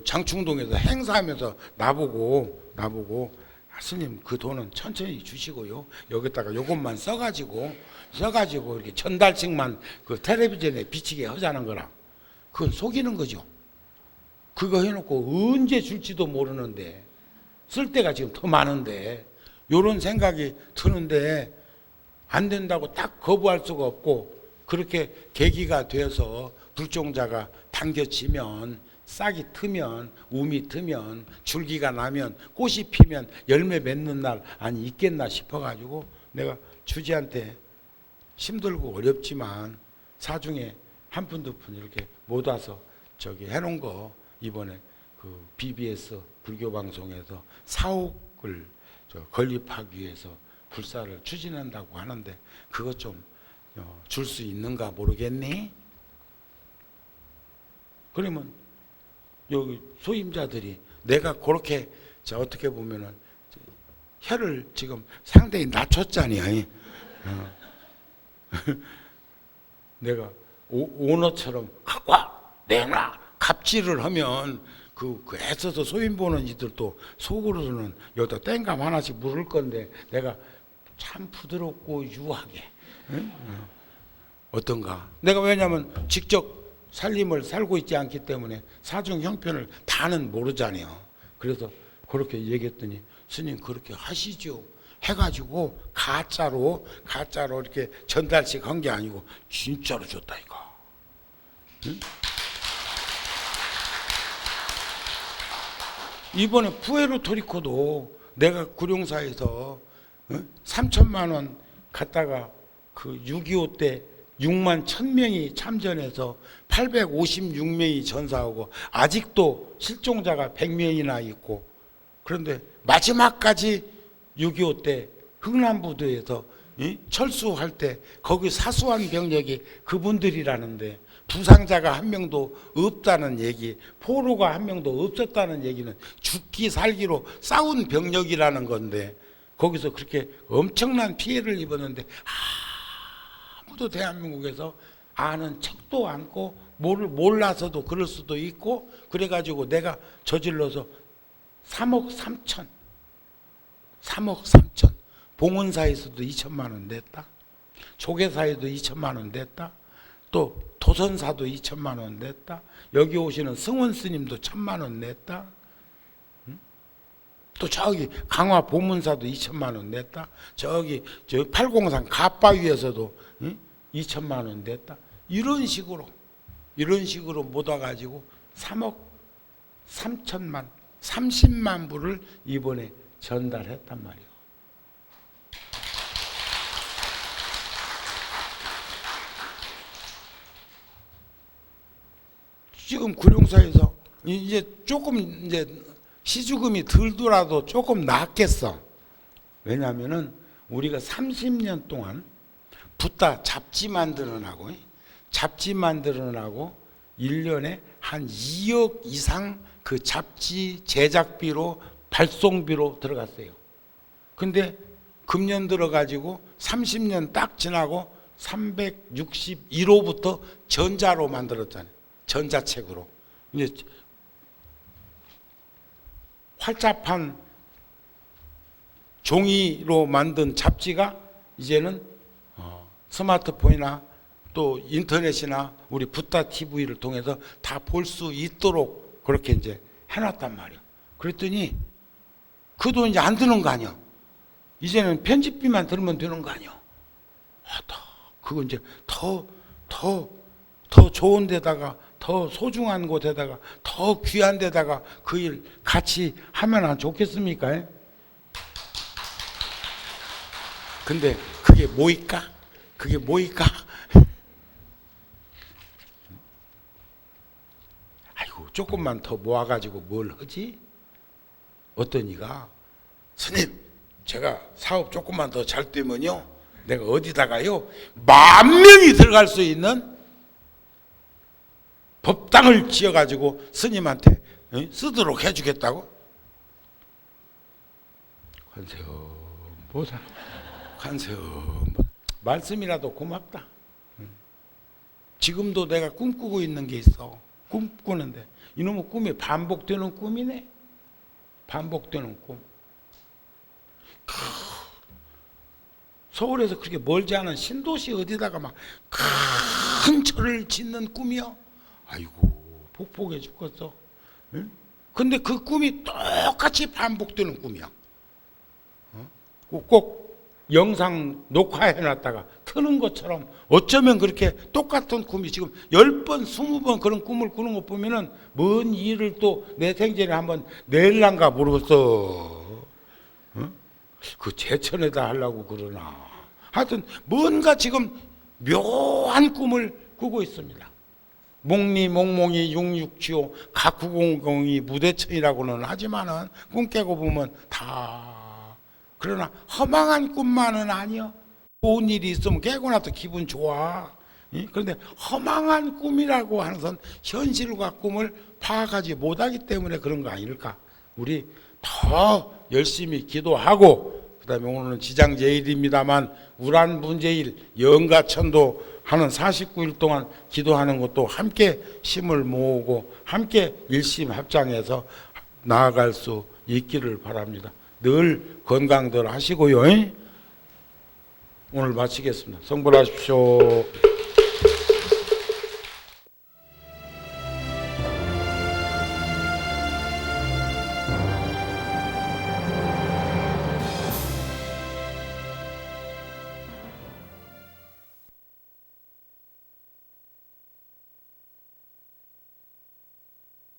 [SPEAKER 1] 장충동에서 행사하면서 나보고 스님 그 돈은 천천히 주시고요. 여기다가 요것만 써가지고 이렇게 전달씩만 그 텔레비전에 비치게 하자는 거라. 그건 속이는 거죠. 그거 해놓고 언제 줄지도 모르는데 쓸 때가 지금 더 많은데 요런 생각이 드는데 안 된다고 딱 거부할 수가 없고 그렇게 계기가 되어서 불종자가 당겨치면 싹이 트면 움이 트면 줄기가 나면 꽃이 피면 열매 맺는 날 아니 있겠나 싶어가지고 내가 주지한테 힘들고 어렵지만 사중에 한 푼 두 푼 이렇게 못 와서 저기 해놓은 거 이번에 그 BBS 불교방송에서 4억을 건립하기 위해서 불사를 추진한다고 하는데 그것 좀 줄 수 있는가 모르겠니? 그러면 여기 소임자들이 내가 그렇게 어떻게 보면은 혀를 지금 상당히 낮췄잖아요. 내가 오너처럼 갖고 와 내놔 갑질을 하면 그 애써서 소임 보는 이들도 속으로는 여기다 땡감 하나씩 물을 건데 내가 참 부드럽고 유하게 어떤가? 내가 왜냐하면 직접 살림을 살고 있지 않기 때문에 사중 형편을 다는 모르잖아요. 그래서 그렇게 얘기했더니 스님 그렇게 하시죠. 해가지고 가짜로 이렇게 전달식 한 게 아니고 진짜로 줬다 이거. 응? 이번에 푸에르토리코도 내가 구룡사에서 3천만 원 갖다가 그 6.25 때 6만 1,000명이 참전해서 856명이 전사하고 아직도 실종자가 100명이나 있고 그런데 마지막까지 6.25 때 흥남부두에서 철수할 때 거기 사수한 병력이 그분들이라는데 부상자가 한 명도 없다는 얘기, 포로가 한 명도 없었다는 얘기는 죽기 살기로 싸운 병력이라는 건데 거기서 그렇게 엄청난 피해를 입었는데 아무도 대한민국에서 아는 척도 않고 몰라서도 그럴 수도 있고 그래가지고 내가 저질러서 3억 3천 봉은사에서도 2천만 원 냈다. 조계사에도 2천만 원 냈다. 또 도선사도 2천만 원 냈다. 여기 오시는 승원 스님도 1,000만 원 냈다. 또 저기 강화 보문사도 2천만 원 냈다. 저기 803 갑바위에서도 2천만 원 냈다. 이런 식으로 모아가지고 3억 3천만 30만 불을 이번에 전달했단 말이에요. 지금 구룡사에서 이제 조금 이제 시주금이 들더라도 조금 낫겠어. 왜냐하면은 우리가 30년 동안 붓다 잡지 만들어나고 1년에 한 2억 이상 그 잡지 제작비로 발송비로 들어갔어요. 근데 금년 들어가지고 30년 딱 지나고 361호부터 전자로 만들었잖아요. 전자책으로. 이제 활자판 종이로 만든 잡지가 이제는 스마트폰이나 또 인터넷이나 우리 붓다 TV를 통해서 다 볼 수 있도록 그렇게 이제 해놨단 말이야. 그랬더니 그 돈 이제 안 드는 거 아니야. 이제는 편집비만 들면 되는 거 아니야. 그거 이제 더 좋은 데다가 더 소중한 곳에다가 더 귀한 데다가 그 일 같이 하면 안 좋겠습니까? 근데 그게 뭐일까? 아이고 조금만 더 모아가지고 뭘 하지? 어떤 이가 스님 제가 사업 조금만 더 잘 되면요 내가 어디다가요 10,000명이 들어갈 수 있는 법당을 지어가지고 스님한테 쓰도록 해주겠다고? 관세음보살 말씀이라도 고맙다. 지금도 내가 꿈꾸고 있는 게 있어. 꿈꾸는데 이놈의 꿈이 반복되는 꿈이네. 반복되는 꿈. 서울에서 그렇게 멀지 않은 신도시 어디다가 막 큰 절을 짓는 꿈이요. 아이고 복복해 죽겠어. 응? 근데 그 꿈이 똑같이 반복되는 꿈이야. 꼭 영상 녹화해놨다가 트는 것처럼 어쩌면 그렇게 똑같은 꿈이 지금 10번 20번 그런 꿈을 꾸는 거 보면은 뭔 일을 또 내 생전에 한번 내일란가 모르겠어. 응? 그 제천에다 하려고 그러나 하여튼 뭔가 지금 묘한 꿈을 꾸고 있습니다. 목리 몽몽이 6675 각구공공이 무대천이라고는 하지만은 꿈 깨고 보면 다 그러나 허망한 꿈만은 아니요. 좋은 일이 있으면 깨고 나서 기분 좋아. 그런데 허망한 꿈이라고 하는 건 현실과 꿈을 파악하지 못하기 때문에 그런 거 아닐까. 우리 더 열심히 기도하고 그다음에 오늘은 지장제일입니다만 우란분제일 영가천도 하는 49일 동안 기도하는 것도 함께 힘을 모으고 함께 일심합장해서 나아갈 수 있기를 바랍니다. 늘 건강들 하시고요. 오늘 마치겠습니다. 성불하십시오.